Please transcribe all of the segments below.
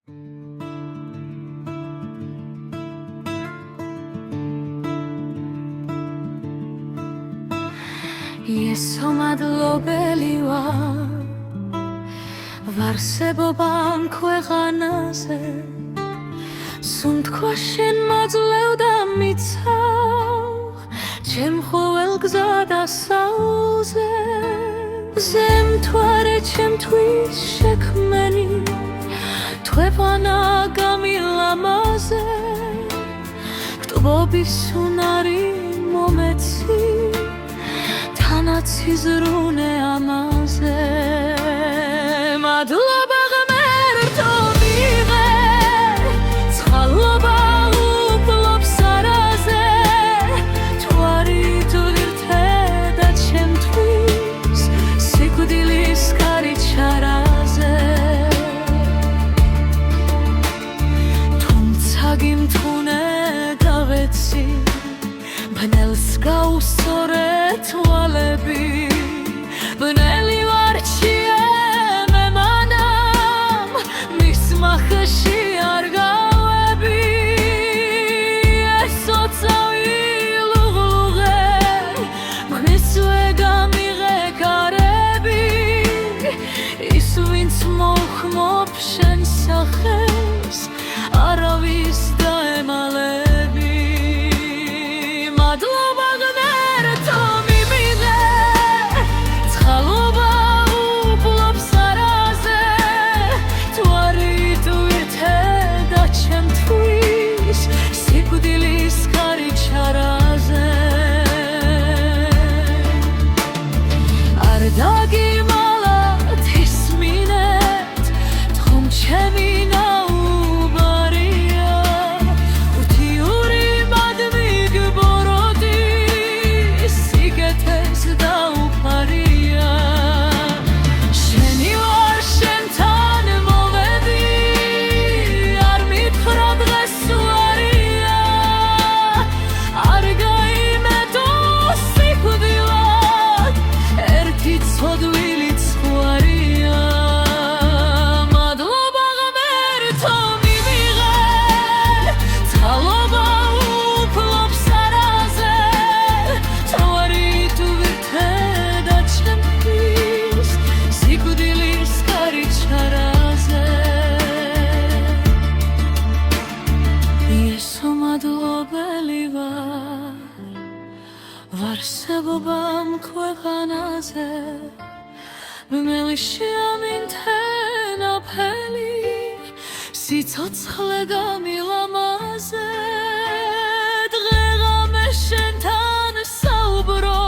Iesო მადლობელი ვარსებობამ ქვეყანაზე სუნთქვა შენ მაძლევ და მიცავ ჩემ ყოველ გზა დასაუზე ზემთვარე ჩემთვის შექმენი თვეფანა გამილამაზე გტბობის უნარი მომეცი თანაც იზრუნე ამაზე მადლობა ღმერთო მიღე ცხალობა უფლობს არაზე თვარი თუ ვირთე და ჩემთვის სიკვდილის კარი ჩარაზე თუმცა გიმთუნე გავეცი ბნელს გაუსწორე თვალები ბნელი ვარჩიე მემანამ მის მახეში არ გავები ესოცავი ლუღლუღე მისვე გამიღე კარები ის ვინც მოხმობ შენ სახეს არავის დაემალები მადლობა ღმერთო მიმიღე ცხალობა უფლობს არაზე თვარი თუ ვირთე და ჩემთვის სიკვდილის კარი ჩარაზე არ დაგიმალა თისმინეთ თხომ ჩემი ვარსებობამ ქვეყანაზე ბნელი შეამინთენა ფელი სიცოცხლე გამილამაზე დღეღამე შენთან საუბრო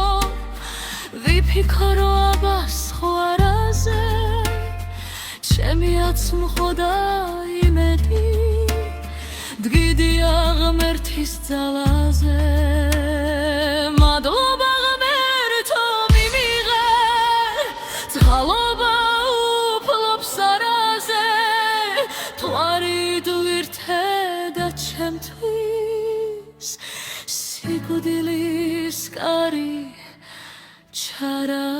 ვიფიქრო აბას ხვარაზე ჩემი აცმხოდა იმედი დგიდია ღმერთის ძალაზე მადლობა ღმერთო მიმიღე ცხალობა უფლობს არაზე თვარი თუ ვირთე და ჩემთვის სიკვდილის კარი ჩარაზე